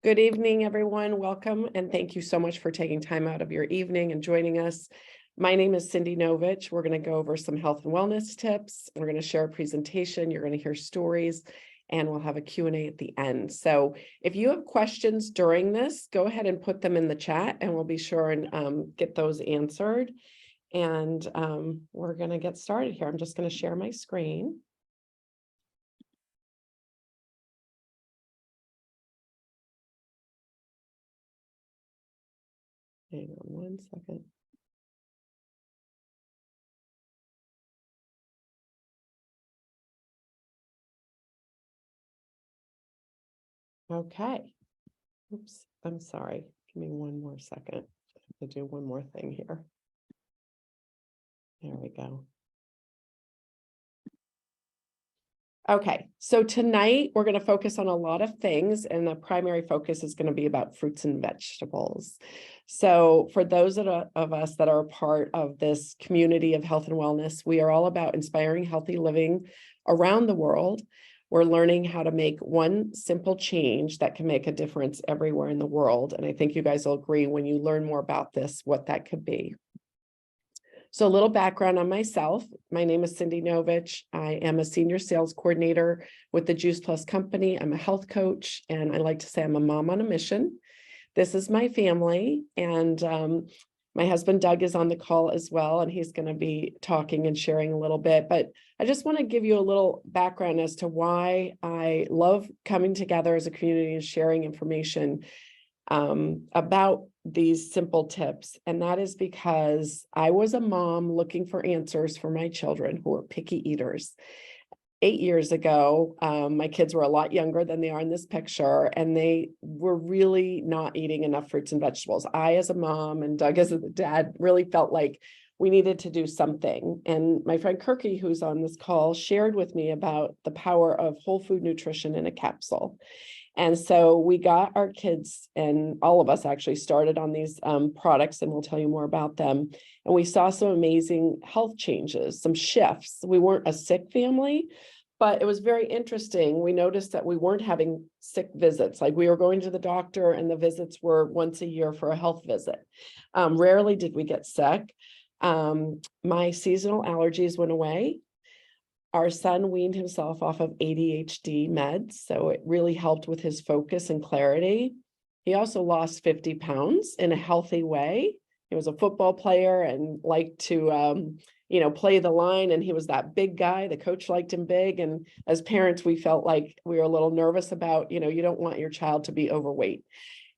Good evening, everyone. Welcome, and thank you so much for taking time out of your evening and joining us. My name is Cindy Novich. We're going to go over some health and wellness tips. We're going to share a presentation. You're going to hear stories, and we'll have a Q&A at the end. So if you have questions during this, go ahead and put them in the chat, and we'll be sure and get those answered. And we're going to get started here. I'm just going to share my screen. Hang on one second. Okay. Oops, I'm sorry. Give me one more second. I have to do one more thing here. There we go. Okay, so tonight we're going to focus on a lot of things, and the primary focus is going to be about fruits and vegetables. So for those of us that are a part of this community of health and wellness, we are all about inspiring healthy living around the world. We're learning how to make one simple change that can make a difference everywhere in the world. And I think you guys will agree when you learn more about this, what that could be. So a little background on myself. My name is Cindy Novich. I am a senior sales coordinator with the Juice Plus company. I'm a health coach, and I like to say I'm a mom on a mission. This is my family, and my husband Doug is on the call as well, and he's going to be talking and sharing a little bit. But I just want to give you a little background as to why I love coming together as a community and sharing information about these simple tips. And that is because I was a mom looking for answers for my children who were picky eaters. 8 years ago, my kids were a lot younger than they are in this picture, and they were really not eating enough fruits and vegetables. I, as a mom, and Doug as a dad, really felt like we needed to do something. And my friend Kirky, who's on this call, shared with me about the power of whole food nutrition in a capsule. And so we got our kids, and all of us actually started on these products, and we'll tell you more about them. And we saw some amazing health changes, some shifts. We weren't a sick family, but it was very interesting. We noticed that we weren't having sick visits. Like, we were going to the doctor, and the visits were once a year for a health visit. Rarely did we get sick. My seasonal allergies went away. Our son weaned himself off of ADHD meds, so it really helped with his focus and clarity. He also lost 50 pounds in a healthy way. He was a football player and liked to, play the line, and he was that big guy. The coach liked him big, and as parents, we felt like we were a little nervous about, you don't want your child to be overweight.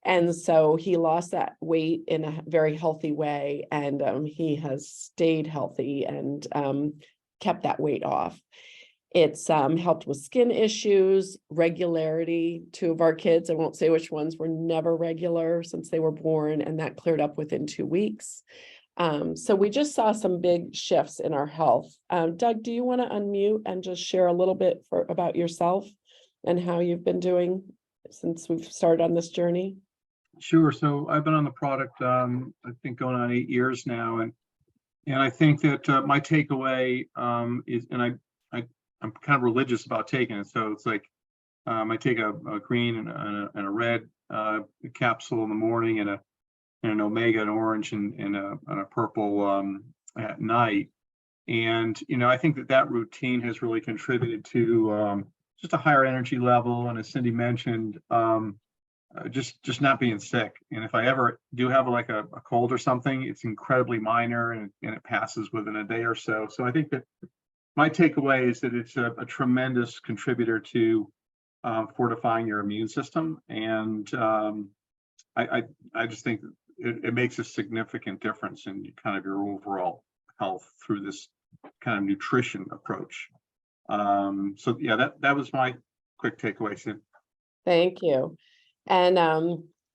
And so he lost that weight in a very healthy way, and he has stayed healthy and kept that weight off. It's helped with skin issues, regularity. 2 of our kids, I won't say which ones, were never regular since they were born, and that cleared up within 2 weeks. So we just saw some big shifts in our health. Doug, do you want to unmute and just share a little bit about yourself and how you've been doing since we've started on this journey? Sure. So I've been on the product, I think going on 8 years now, and I think that my takeaway is, and I'm kind of religious about taking it. So it's like I take a green and a red capsule in the morning, and an omega, an orange, and a purple at night. And I think that routine has really contributed to just a higher energy level, and as Cindy mentioned, just not being sick. And if I ever do have like a cold or something, it's incredibly minor, and it passes within a day or so. So I think that my takeaway is that it's a tremendous contributor to fortifying your immune system. And I just think it makes a significant difference in kind of your overall health through this kind of nutrition approach. So yeah, that was my quick takeaway, Sid. Thank you. And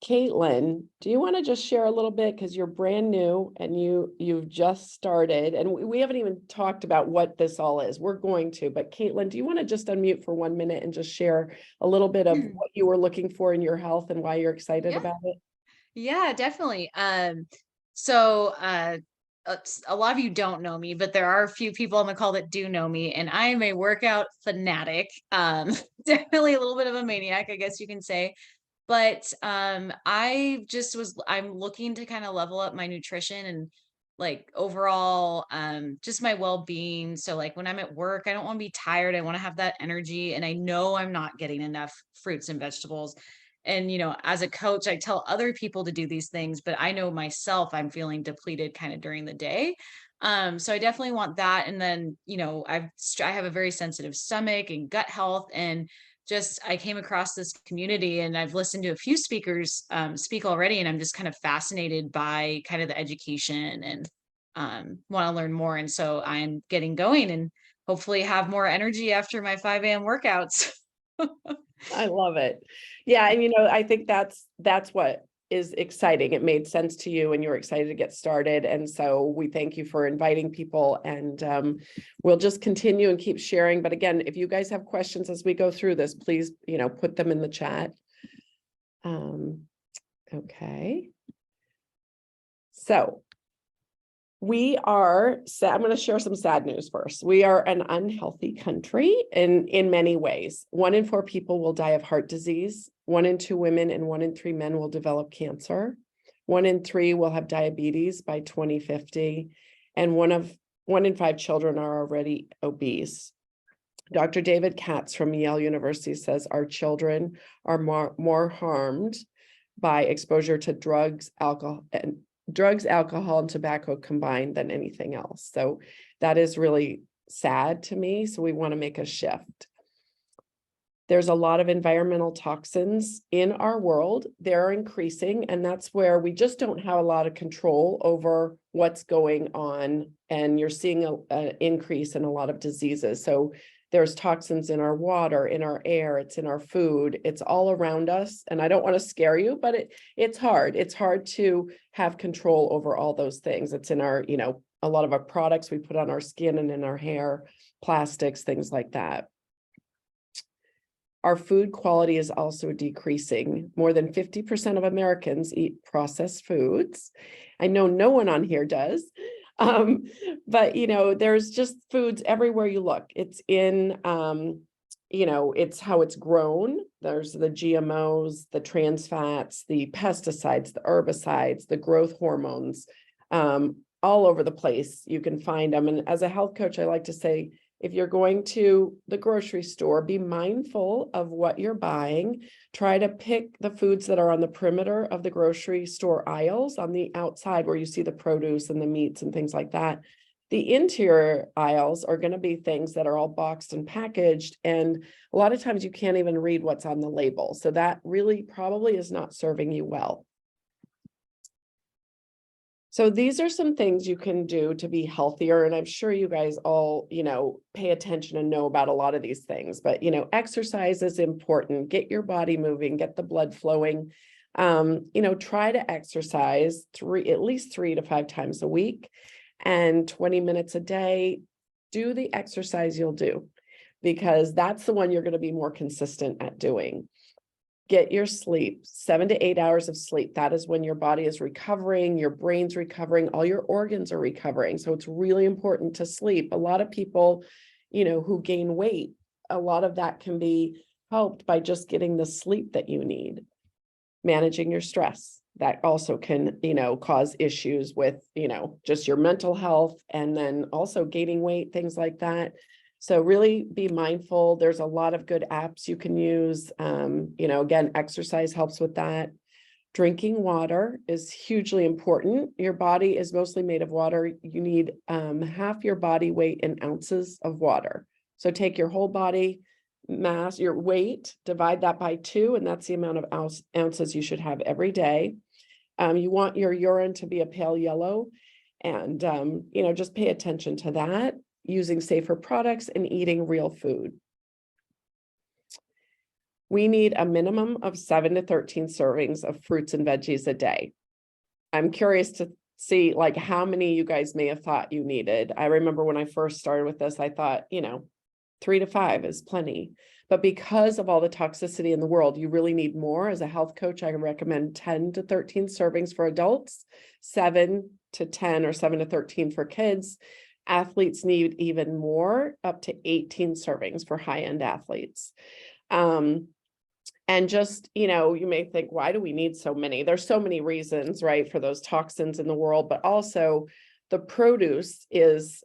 Caitlin, do you want to just share a little bit, because you're brand new and you've just started, and we haven't even talked about what this all is. We're going to, but Caitlin, do you want to just unmute for 1 minute and just share a little bit of what you were looking for in your health and why you're excited about it? Yeah, definitely. So a lot of you don't know me, but there are a few people on the call that do know me, and I am a workout fanatic. Definitely a little bit of a maniac, I guess you can say. But I'm looking to kind of level up my nutrition and like overall just my well-being. So like when I'm at work, I don't want to be tired. I want to have that energy, and I know I'm not getting enough fruits and vegetables. And as a coach, I tell other people to do these things, but I know myself I'm feeling depleted kind of during the day. So I definitely want that. And then I have a very sensitive stomach and gut health, and just I came across this community, and I've listened to a few speakers speak already, and I'm just kind of fascinated by kind of the education, and want to learn more. And so I'm getting going and hopefully have more energy after my 5 a.m. workouts. I love it. Yeah, and I think that's what is exciting. It made sense to you and you're excited to get started. And so we thank you for inviting people, and we'll just continue and keep sharing. But again, if you guys have questions as we go through this, please, put them in the chat. Okay. So I'm going to share some sad news first. We are an unhealthy country in many ways. 1 in 4 people will die of heart disease. 1 in 2 women and 1 in 3 men will develop cancer. 1 in 3 will have diabetes by 2050. And 1 in 5 children are already obese. Dr. David Katz from Yale University says our children are more harmed by exposure to drugs, alcohol, and tobacco combined than anything else. So that is really sad to me. So we want to make a shift. There's a lot of environmental toxins in our world. They're increasing, and that's where we just don't have a lot of control over what's going on. And you're seeing an increase in a lot of diseases. So there's toxins in our water, in our air, it's in our food, it's all around us. And I don't want to scare you, but it's hard. It's hard to have control over all those things. It's in our, a lot of our products we put on our skin and in our hair, plastics, things like that. Our food quality is also decreasing. More than 50% of Americans eat processed foods. I know no one on here does. But there's just foods everywhere you look. It's in, it's how it's grown. There's the GMOs, the trans fats, the pesticides, the herbicides, the growth hormones, all over the place. You can find them. And as a health coach, I like to say, if you're going to the grocery store, be mindful of what you're buying. Try to pick the foods that are on the perimeter of the grocery store aisles, on the outside where you see the produce and the meats and things like that. The interior aisles are going to be things that are all boxed and packaged, and a lot of times you can't even read what's on the label. So that really probably is not serving you well. So these are some things you can do to be healthier. And I'm sure you guys all, pay attention and know about a lot of these things, but, exercise is important. Get your body moving, get the blood flowing. Try to exercise at least 3 to 5 times a week and 20 minutes a day. Do the exercise you'll do, because that's the one you're going to be more consistent at doing. Get your sleep, 7 to 8 hours of sleep. That is when your body is recovering, your brain's recovering, all your organs are recovering. So it's really important to sleep. A lot of people, who gain weight, a lot of that can be helped by just getting the sleep that you need. Managing your stress, that also can, cause issues with, just your mental health, and then also gaining weight, things like that. So really be mindful. There's a lot of good apps you can use. Again, exercise helps with that. Drinking water is hugely important. Your body is mostly made of water. You need half your body weight in ounces of water. So take your whole body mass, your weight, divide that by 2, and that's the amount of ounces you should have every day. You want your urine to be a pale yellow, and just pay attention to that. Using safer products and eating real food. We need a minimum of 7 to 13 servings of fruits and veggies a day. I'm curious to see how many you guys may have thought you needed. I remember when I first started with this, I thought, 3 to 5 is plenty. But because of all the toxicity in the world, you really need more. As a health coach, I recommend 10 to 13 servings for adults, 7 to 10 or 7 to 13 for kids. Athletes need even more, up to 18 servings for high-end athletes. And just, you may think, why do we need so many? There's so many reasons, right, for those toxins in the world, but also the produce is,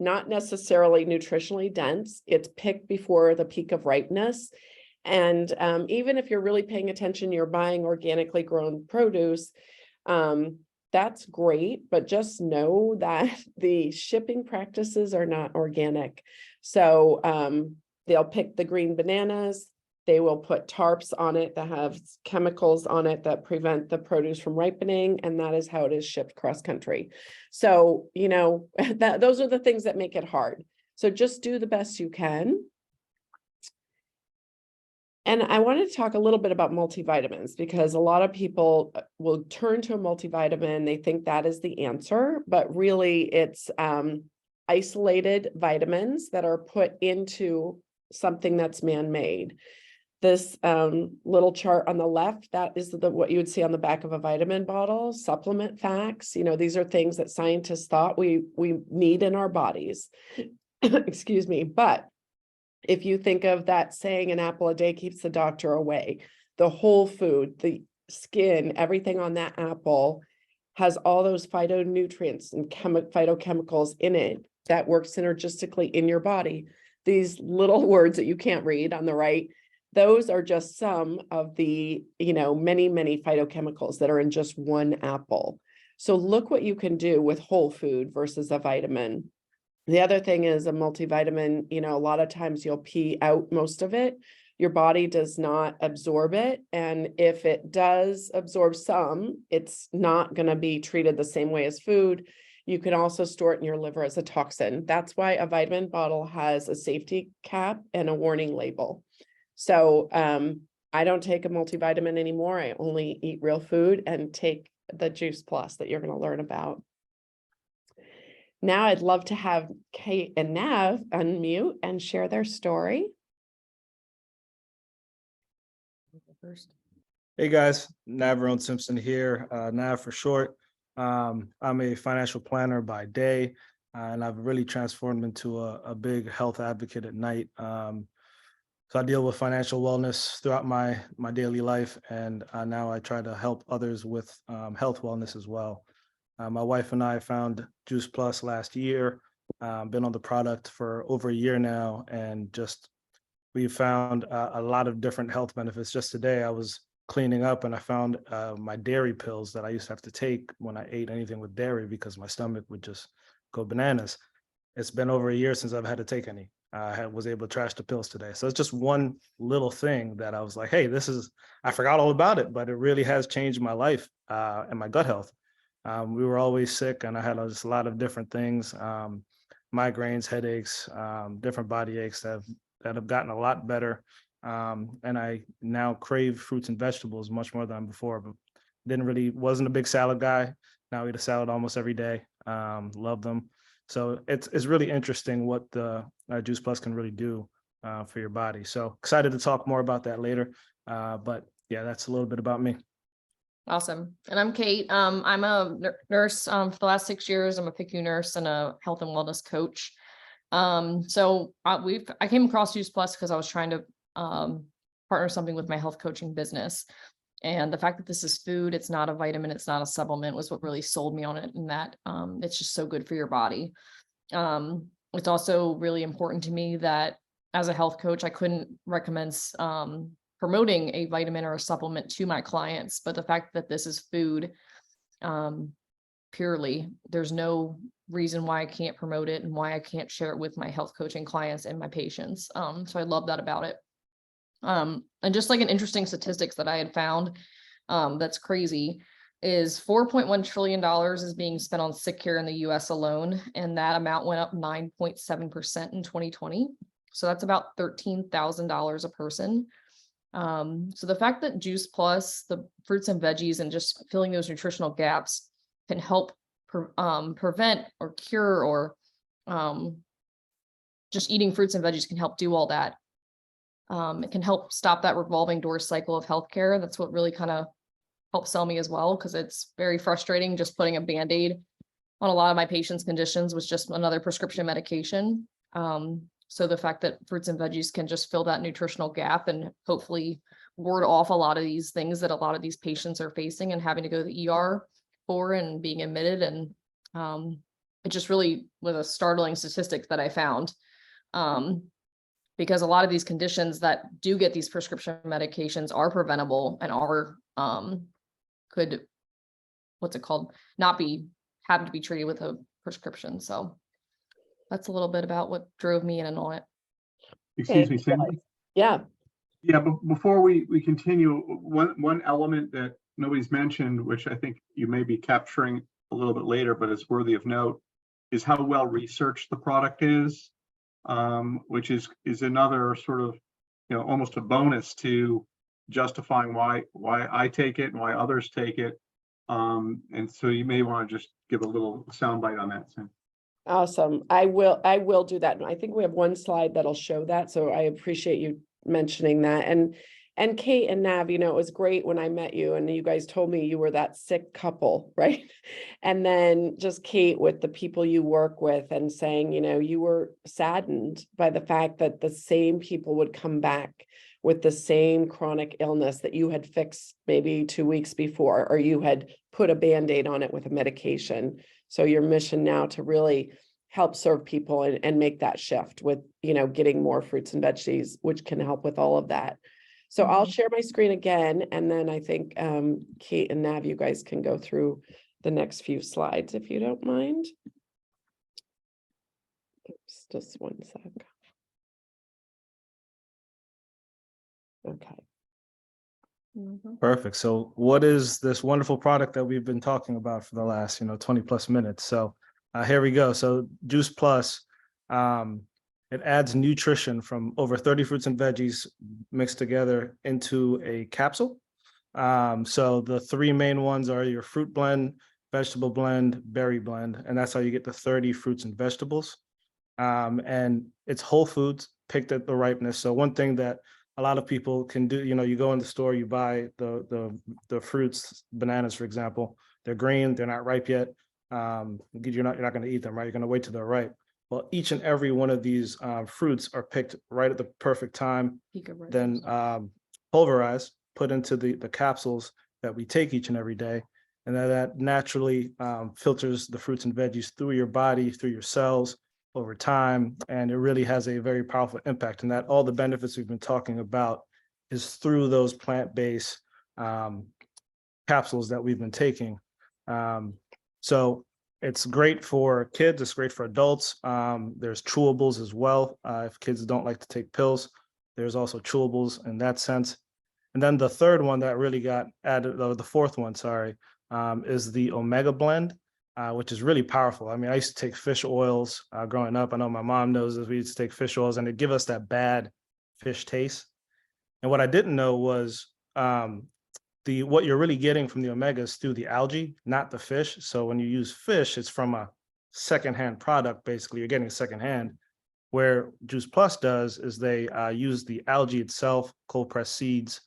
not necessarily nutritionally dense. It's picked before the peak of ripeness. And even if you're really paying attention, you're buying organically grown produce, that's great, but just know that the shipping practices are not organic. So they'll pick the green bananas. They will put tarps on it that have chemicals on it that prevent the produce from ripening, and that is how it is shipped cross country. So, those are the things that make it hard. So just do the best you can. And I wanted to talk a little bit about multivitamins, because a lot of people will turn to a multivitamin. They think that is the answer, but really it's isolated vitamins that are put into something that's man-made. This little chart on the left, that is what you would see on the back of a vitamin bottle. Supplement facts, these are things that scientists thought we need in our bodies. Excuse me. But if you think of that saying, an apple a day keeps the doctor away, the whole food, the skin, everything on that apple has all those phytonutrients and phytochemicals in it that work synergistically in your body. These little words that you can't read on the right, those are just some of the, many, many phytochemicals that are in just one apple. So look what you can do with whole food versus a vitamin. The other thing is a multivitamin, a lot of times you'll pee out most of it. Your body does not absorb it. And if it does absorb some, it's not going to be treated the same way as food. You can also store it in your liver as a toxin. That's why a vitamin bottle has a safety cap and a warning label. So I don't take a multivitamin anymore. I only eat real food and take the Juice Plus that you're going to learn about. Now I'd love to have Kate and Nav unmute and share their story. Hey guys, Nav Simpson here, Nav for short. I'm a financial planner by day, and I've really transformed into a big health advocate at night. So I deal with financial wellness throughout my daily life, and now I try to help others with health wellness as well. My wife and I found Juice Plus last year, been on the product for over a year now, and we found a lot of different health benefits. Just today, I was cleaning up and I found my dairy pills that I used to have to take when I ate anything with dairy because my stomach would just go bananas. It's been over a year since I've had to take any. I was able to trash the pills today. So it's just one little thing that I was like, hey, I forgot all about it, but it really has changed my life and my gut health. We were always sick, and I had just a lot of different things, migraines, headaches, different body aches that have gotten a lot better. And I now crave fruits and vegetables much more than before, but wasn't a big salad guy. Now I eat a salad almost every day. Love them. So it's really interesting what the Juice Plus can really do for your body. So excited to talk more about that later. But yeah, that's a little bit about me. Awesome. And I'm Kate. I'm a nurse for the last 6 years. I'm a PICU nurse and a health and wellness coach. So I came across Juice Plus because I was trying to partner something with my health coaching business. And the fact that this is food, it's not a vitamin, it's not a supplement, was what really sold me on it, and that it's just so good for your body. It's also really important to me that as a health coach, I couldn't recommend promoting a vitamin or a supplement to my clients, but the fact that this is food purely, there's no reason why I can't promote it and why I can't share it with my health coaching clients and my patients. So I love that about it. And just like an interesting statistics that I had found that's crazy is $4.1 trillion is being spent on sick care in the US alone. And that amount went up 9.7% in 2020. So that's about $13,000 a person. So the fact that Juice Plus, the fruits and veggies, and just filling those nutritional gaps can help prevent or cure, or just eating fruits and veggies can help do all that. It can help stop that revolving door cycle of healthcare. That's what really kind of helped sell me as well, because it's very frustrating just putting a Band-Aid on a lot of my patients' conditions with just another prescription medication. So the fact that fruits and veggies can just fill that nutritional gap and hopefully ward off a lot of these things that a lot of these patients are facing and having to go to the ER for and being admitted. And it just really was a startling statistic that I found. Because a lot of these conditions that do get these prescription medications are preventable and are could, what's it called, not be having to be treated with a prescription. So that's a little bit about what drove me in on it. Excuse me, Cindy? Yeah, Yeah, but before we continue, one element that nobody's mentioned, which I think you may be capturing a little bit later, but it's worthy of note, is how well researched the product is, which is another sort of, almost a bonus to justifying why I take it and why others take it. And so you may want to just give a little soundbite on that, Cindy. awesome. I will do that. And I think we have one slide that'll show that. So I appreciate you mentioning that. And Kate and Nav, it was great when I met you and you guys told me you were that sick couple, right? And then just Kate with the people you work with and saying, you were saddened by the fact that the same people would come back with the same chronic illness that you had fixed maybe 2 weeks before, or you had put a Band-Aid on it with a medication. So your mission now to really help serve people and make that shift with, getting more fruits and veggies, which can help with all of that. So I'll share my screen again, and then I think Kate and Nav, you guys can go through the next few slides if you don't mind. Oops, just one sec. Okay. Perfect. So what is this wonderful product that we've been talking about for the last, 20 plus minutes? So here we go. So Juice Plus, it adds nutrition from over 30 fruits and veggies mixed together into a capsule. So the three main ones are your fruit blend, vegetable blend, berry blend, and that's how you get the 30 fruits and vegetables. And it's whole foods picked at the ripeness. So one thing that a lot of people can do, you go in the store, you buy the fruits, bananas, for example, they're green, they're not ripe yet. You're not going to eat them, right? You're going to wait till they're ripe. Well, each and every one of these fruits are picked right at the perfect time, then pulverized, put into the capsules that we take each and every day. And that naturally filters the fruits and veggies through your body, through your cells over time. And it really has a very powerful impact. And that all the benefits we've been talking about is through those plant-based capsules that we've been taking. So it's great for kids, it's great for adults. There's chewables as well. If kids don't like to take pills, there's also chewables in that sense. And then the third one that really got added, or the fourth one, sorry, is the Omega blend, which is really powerful. I mean, I used to take fish oils growing up. I know my mom knows this. We used to take fish oils and it give us that bad fish taste. And what I didn't know was what you're really getting from the omegas through the algae, not the fish. So when you use fish, it's from a secondhand product. Basically, you're getting secondhand. Where Juice Plus does is they use the algae itself, cold pressed seeds,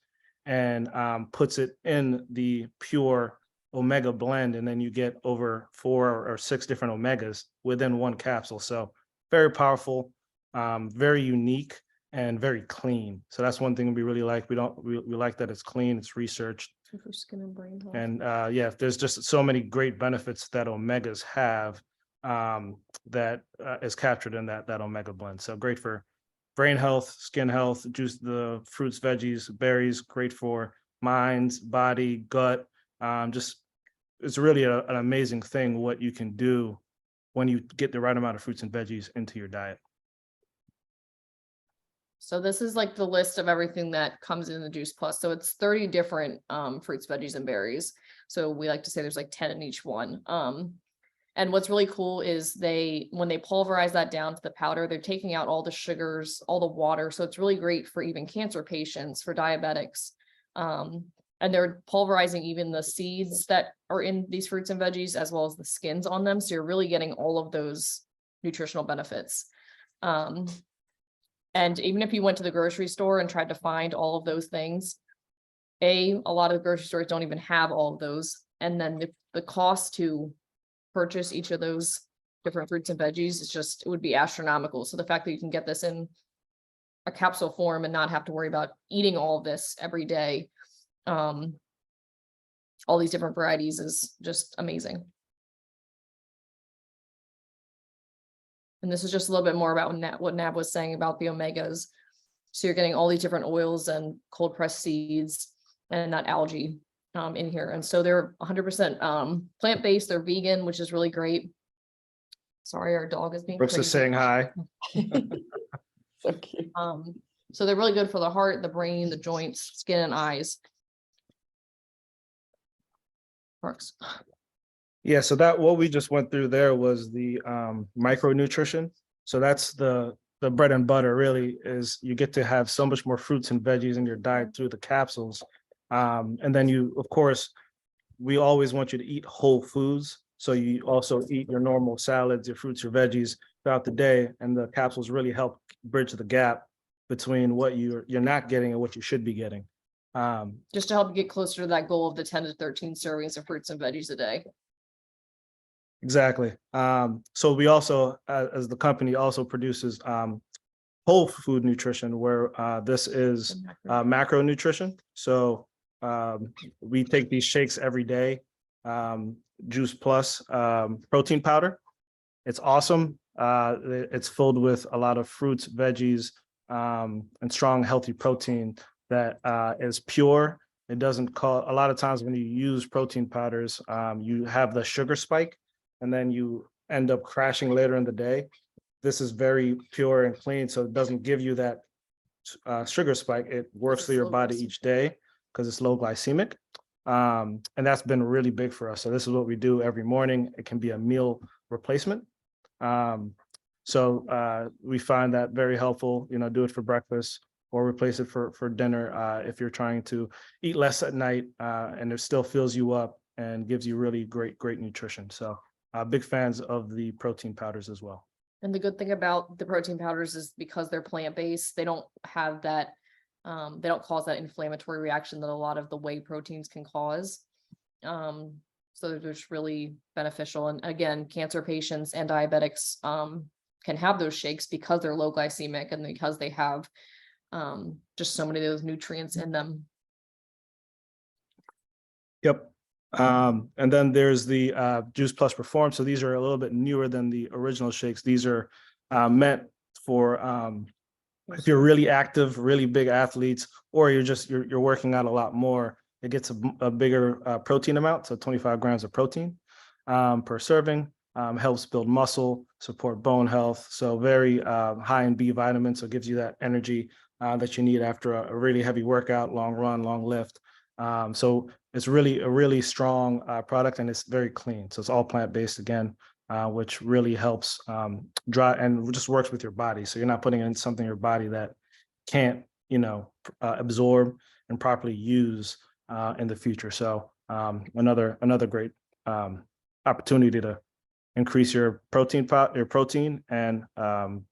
and puts it in the pure omega blend, and then you get over 4 or 6 different omegas within one capsule. So very powerful, very unique, and very clean. So that's one thing we really like. We like that it's clean, it's researched. For skin and brain health. And yeah, there's just so many great benefits that omegas have that is captured in that omega blend. So great for brain health, skin health, juice, the fruits, veggies, berries, great for minds, body, gut. Just it's really an amazing thing what you can do when you get the right amount of fruits and veggies into your diet. So this is like the list of everything that comes in the Juice Plus. So it's 30 different fruits, veggies, and berries. So we like to say there's like 10 in each one. And what's really cool is when they pulverize that down to the powder, they're taking out all the sugars, all the water. So it's really great for even cancer patients, for diabetics. And they're pulverizing even the seeds that are in these fruits and veggies, as well as the skins on them. So you're really getting all of those nutritional benefits. And even if you went to the grocery store and tried to find all of those things, a lot of the grocery stores don't even have all of those. And then the cost to purchase each of those different fruits and veggies is it would be astronomical. So the fact that you can get this in a capsule form and not have to worry about eating all of this every day. All these different varieties is just amazing. And this is just a little bit more about what Nab was saying about the omegas. So you're getting all these different oils and cold pressed seeds and that algae in here. And so they're 100% plant-based, they're vegan, which is really great. Sorry, our dog is being Brooks is crazy. saying hi. So cute. So they're really good for the heart, the brain, the joints, skin, and eyes. Brooks. Yeah, so that what we just went through there was the micronutrition. So that's the bread and butter really, is you get to have so much more fruits and veggies in your diet through the capsules. And then you, of course, we always want you to eat whole foods. So you also eat your normal salads, your fruits, your veggies throughout the day. And the capsules really help bridge the gap between what you're not getting and what you should be getting. Just to help you get closer to that goal of the 10 to 13 servings of fruits and veggies a day. Exactly. So we also, as the company, also produces whole food nutrition, where this is macronutrition. So we take these shakes every day. Juice Plus protein powder. It's awesome. It's filled with a lot of fruits, veggies, and strong, healthy protein that is pure. It doesn't cause, a lot of times when you use protein powders, you have the sugar spike, and then you end up crashing later in the day. This is very pure and clean, so it doesn't give you that sugar spike. It works through your body each day because it's low glycemic. And that's been really big for us. So this is what we do every morning. It can be a meal replacement. So we find that very helpful, do it for breakfast or replace it for dinner if you're trying to eat less at night and it still fills you up and gives you really great nutrition. So big fans of the protein powders as well. And the good thing about the protein powders is because they're plant-based, they don't have that, they don't cause that inflammatory reaction that a lot of the whey proteins can cause. So they're just really beneficial. And again, cancer patients and diabetics can have those shakes because they're low glycemic and because they have just so many of those nutrients in them. Yep. And then there's the Juice Plus Perform. So these are a little bit newer than the original shakes. These are meant for if you're really active, really big athletes, or you're working out a lot more. It gets a bigger protein amount, so 25 grams of protein per serving. Helps build muscle, support bone health. So very high in B vitamins, so it gives you that energy that you need after a really heavy workout, long run, long lift. So it's really a really strong product, and it's very clean. So it's all plant-based again, which really helps dry and just works with your body. So you're not putting in something in your body that can't, absorb and properly use in the future. So another great opportunity to increase your protein and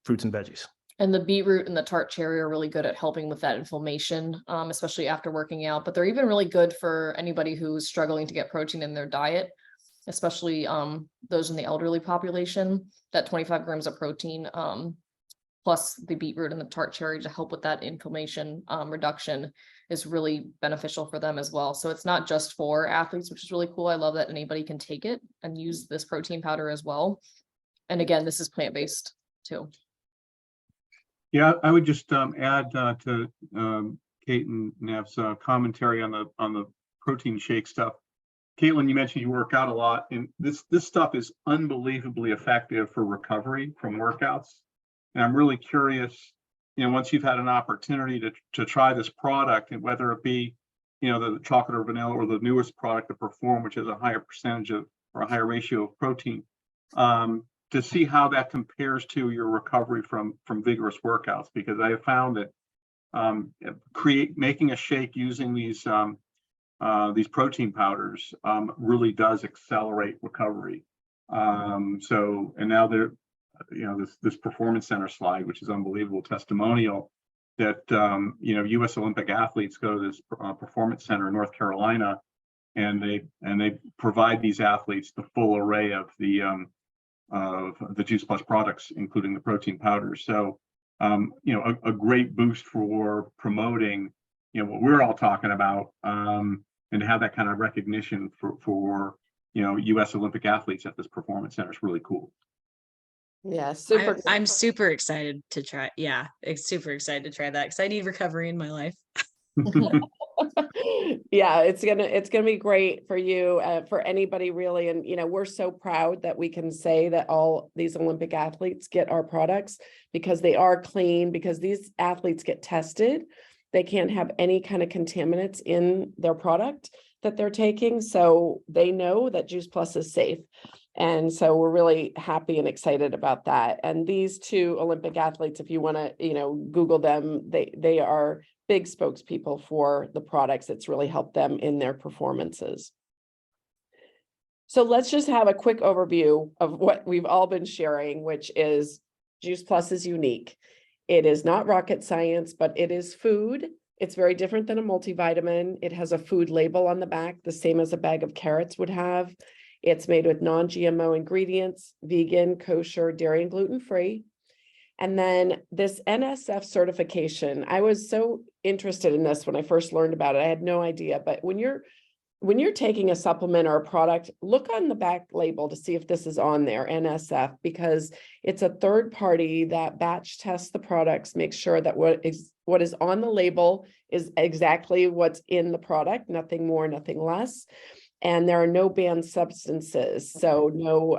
fruits and veggies. And the beetroot and the tart cherry are really good at helping with that inflammation, especially after working out. But they're even really good for anybody who's struggling to get protein in their diet, especially those in the elderly population. That 25 grams of protein plus the beetroot and the tart cherry to help with that inflammation reduction is really beneficial for them as well. So it's not just for athletes, which is really cool. I love that anybody can take it and use this protein powder as well. And again, this is plant-based too. Yeah, I would just add to Kate and Nav's commentary on the protein shake stuff. Caitlin, you mentioned you work out a lot, and this stuff is unbelievably effective for recovery from workouts. And I'm really curious, once you've had an opportunity to try this product, and whether it be, the chocolate or vanilla or the newest product, the Perform, which has a higher percentage of or a higher ratio of protein, to see how that compares to your recovery from vigorous workouts, because I have found that making a shake using these protein powders really does accelerate recovery. So, and now they're, this performance center slide, which is unbelievable testimonial that U.S. Olympic athletes go to this performance center in North Carolina, and they provide these athletes the full array of the Juice Plus products, including the protein powders. So a great boost for promoting, what we're all talking about, and to have that kind of recognition for U.S. Olympic athletes at this performance center is really cool. Yeah, super. I'm super excited to try. Yeah, it's super excited to try that because I need recovery in my life. Yeah, it's gonna be great for you, for anybody really. And, we're so proud that we can say that all these Olympic athletes get our products because they are clean, because these athletes get tested. They can't have any kind of contaminants in their product that they're taking. So they know that Juice Plus is safe. And so we're really happy and excited about that. And these two Olympic athletes, if you want to, Google them, they are big spokespeople for the products. It's really helped them in their performances. So let's just have a quick overview of what we've all been sharing, which is Juice Plus is unique. It is not rocket science, but it is food. It's very different than a multivitamin. It has a food label on the back, the same as a bag of carrots would have. It's made with non-GMO ingredients, vegan, kosher, dairy, and gluten-free. And then this NSF certification, I was so interested in this when I first learned about it. I had no idea, but when you're taking a supplement or a product, look on the back label to see if this is on there, NSF, because it's a third party that batch tests the products, makes sure that what is on the label is exactly what's in the product, nothing more, nothing less. And there are no banned substances, so no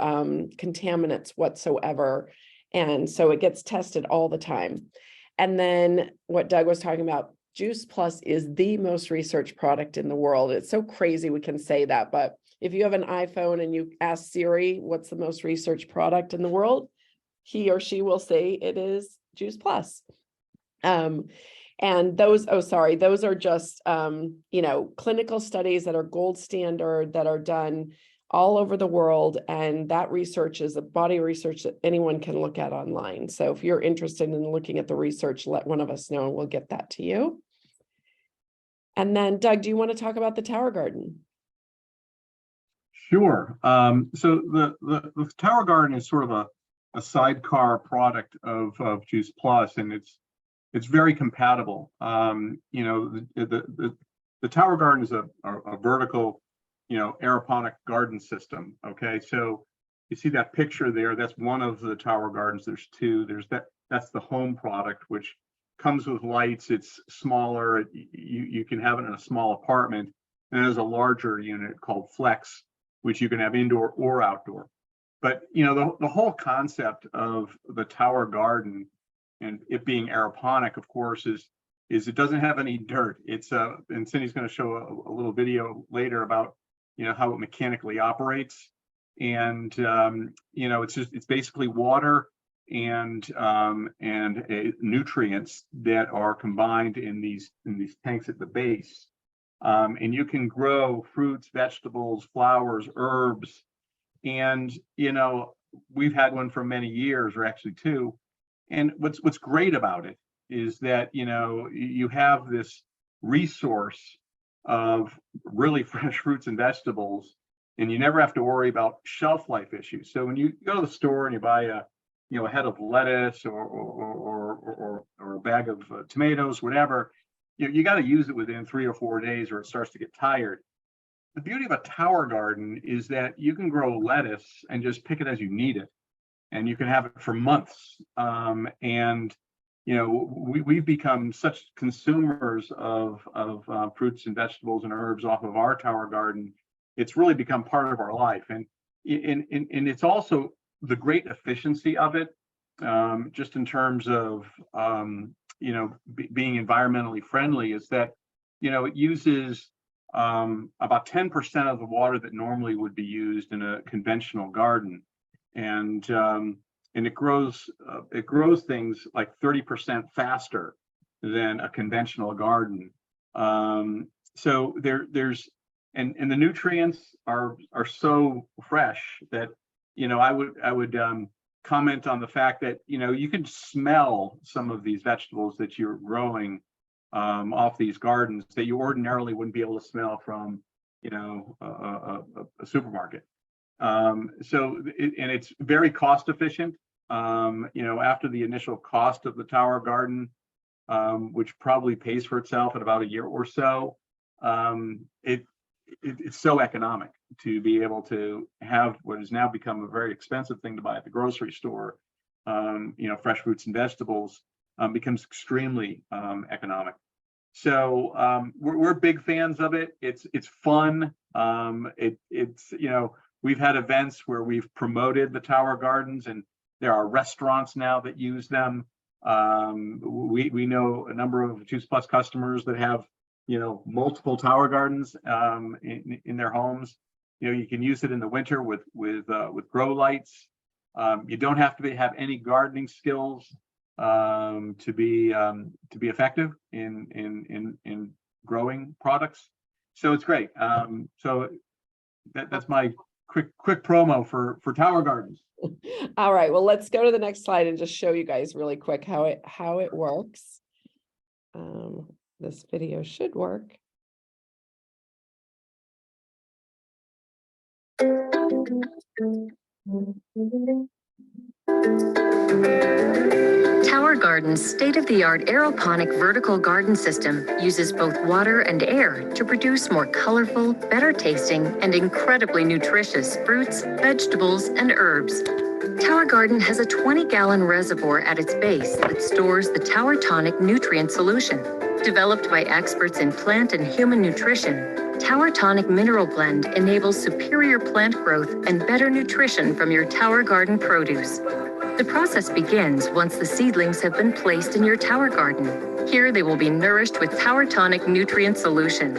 contaminants whatsoever. And so it gets tested all the time. And then what Doug was talking about, Juice Plus is the most researched product in the world. It's so crazy we can say that, but if you have an iPhone and you ask Siri, what's the most researched product in the world? He or she will say it is Juice Plus. And those are just, clinical studies that are gold standard that are done all over the world. And that research is a body of research that anyone can look at online. So if you're interested in looking at the research, let one of us know and we'll get that to you. And then Doug, do you want to talk about the Tower Garden? Sure. So the Tower Garden is sort of a sidecar product of Juice Plus, and it's very compatible. The Tower Garden is a vertical, aeroponic garden system. Okay, so you see that picture there. That's one of the Tower Gardens. There's two. That's the home product, which comes with lights. It's smaller. You can have it in a small apartment. And there's a larger unit called Flex, which you can have indoor or outdoor. But the whole concept of the Tower Garden and it being aeroponic, of course, is it doesn't have any dirt. It's and Cindy's going to show a little video later about how it mechanically operates, and it's basically water and nutrients that are combined in these tanks at the base, and you can grow fruits, vegetables, flowers, herbs, and we've had one for many years, or actually two. And what's great about it is that you have this resource of really fresh fruits and vegetables, and you never have to worry about shelf life issues. So when you go to the store and you buy a head of lettuce or a bag of tomatoes, whatever, you got to use it within 3 or 4 days, or it starts to get tired. The beauty of a Tower Garden is that you can grow lettuce and just pick it as you need it, and you can have it for months. We've become such consumers of fruits and vegetables and herbs off of our Tower Garden. It's really become part of our life, and it's also the great efficiency of it, just in terms of being environmentally friendly, is that it uses about 10% of the water that normally would be used in a conventional garden, and it grows things like 30% faster than a conventional garden. So there's and the nutrients are so fresh that I would comment on the fact that you can smell some of these vegetables that you're growing off these gardens that you ordinarily wouldn't be able to smell from a supermarket. So it's very cost efficient. After the initial cost of the tower garden, which probably pays for itself in about a year or so, it's so economic to be able to have what has now become a very expensive thing to buy at the grocery store. Fresh fruits and vegetables becomes extremely economic. So we're big fans of it. It's fun. We've had events where we've promoted the tower gardens, and there are restaurants now that use them. We know a number of Juice Plus customers that have multiple tower gardens in their homes. You can use it in the winter with grow lights. You don't have to have any gardening skills to be effective in growing products. So it's great. So that's my quick promo for tower gardens. All right, well, let's go to the next slide and just show you guys really quick how it works. This video should work. Tower Garden's state-of-the-art aeroponic vertical garden system uses both water and air to produce more colorful, better tasting, and incredibly nutritious fruits, vegetables, and herbs. Tower Garden has a 20-gallon reservoir at its base that stores the Tower Tonic nutrient solution. Developed by experts in plant and human nutrition, Tower Tonic Mineral Blend enables superior plant growth and better nutrition from your Tower Garden produce. The process begins once the seedlings have been placed in your tower garden. Here they will be nourished with Tower Tonic nutrient solution.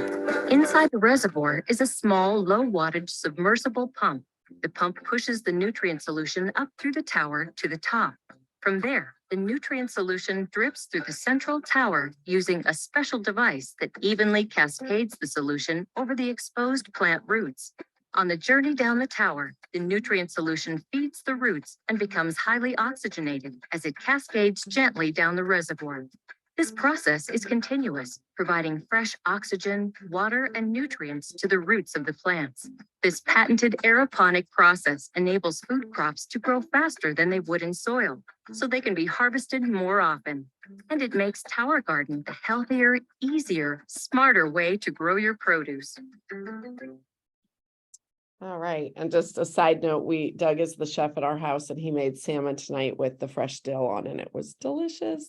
Inside the reservoir is a small, low-wattage submersible pump. The pump pushes the nutrient solution up through the tower to the top. From there, the nutrient solution drips through the central tower using a special device that evenly cascades the solution over the exposed plant roots. On the journey down the tower, the nutrient solution feeds the roots and becomes highly oxygenated as it cascades gently down the reservoir. This process is continuous, providing fresh oxygen, water, and nutrients to the roots of the plants. This patented aeroponic process enables food crops to grow faster than they would in soil, so they can be harvested more often. And it makes Tower Garden the healthier, easier, smarter way to grow your produce. All right, and just a side note, Doug is the chef at our house, and he made salmon tonight with the fresh dill on, and it was delicious.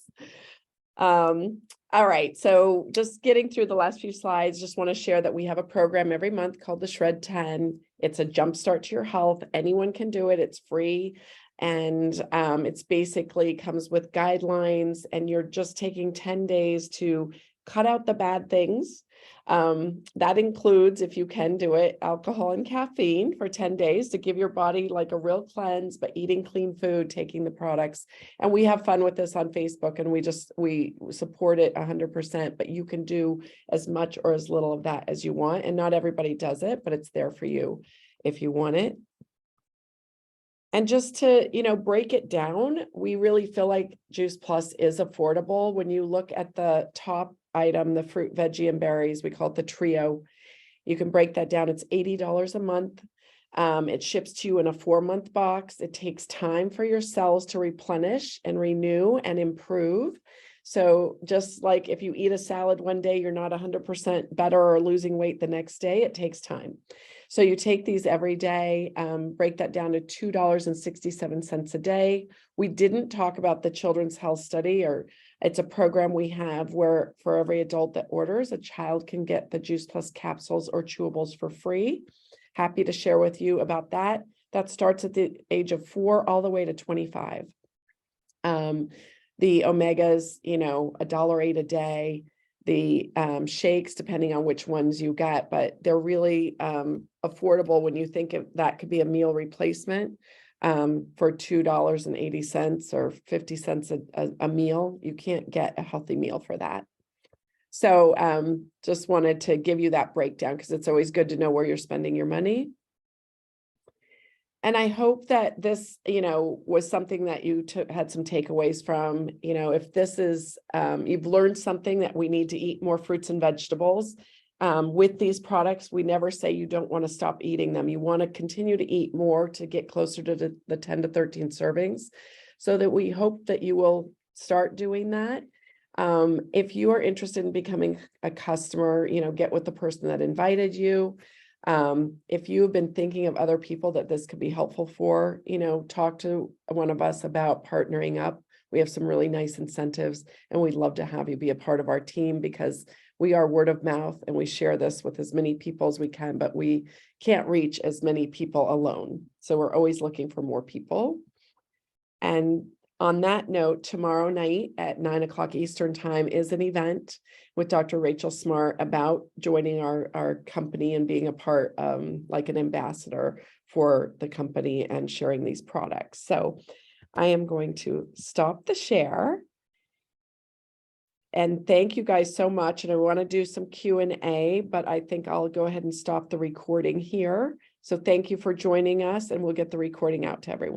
All right, so just getting through the last few slides, just want to share that we have a program every month called the Shred 10. It's a jumpstart to your health. Anyone can do it. It's free. And it's basically comes with guidelines, and you're just taking 10 days to cut out the bad things. That includes, if you can do it, alcohol and caffeine for 10 days to give your body like a real cleanse, but eating clean food, taking the products. And we have fun with this on Facebook, and we support it 100%, but you can do as much or as little of that as you want. And not everybody does it, but it's there for you if you want it. And just to, break it down, we really feel like Juice Plus is affordable. When you look at the top item, the fruit, veggie, and berries, we call it the trio. You can break that down. It's $80 a month. It ships to you in a 4-month box. It takes time for your cells to replenish and renew and improve. So just like if you eat a salad one day, you're not 100% better or losing weight the next day, it takes time. So you take these every day, break that down to $2.67 a day. We didn't talk about the Children's Health Study, or it's a program we have where for every adult that orders, a child can get the Juice Plus capsules or chewables for free. Happy to share with you about that. That starts at the age of 4 all the way to 25. The omegas, $1.08 a day. The shakes, depending on which ones you get, but they're really affordable when you think of that could be a meal replacement for $2.80 or 50 cents a meal. You can't get a healthy meal for that. So just wanted to give you that breakdown because it's always good to know where you're spending your money. And I hope that this, was something that you had some takeaways from. If this is, you've learned something that we need to eat more fruits and vegetables. With these products, we never say you don't want to stop eating them. You want to continue to eat more to get closer to the 10 to 13 servings. so that we hope that you will start doing that. If you are interested in becoming a customer, get with the person that invited you. If you have been thinking of other people that this could be helpful for, talk to one of us about partnering up. We have some really nice incentives, and we'd love to have you be a part of our team, because we are word of mouth and we share this with as many people as we can, but we can't reach as many people alone. So we're always looking for more people. And on that note, tomorrow night at 9 o'clock Eastern time is an event with Dr. Rachel Smart about joining our company and being a part, like an ambassador for the company and sharing these products. So I am going to stop the share. And thank you guys so much. And I want to do some Q&A, but I think I'll go ahead and stop the recording here. So thank you for joining us, and we'll get the recording out to everyone.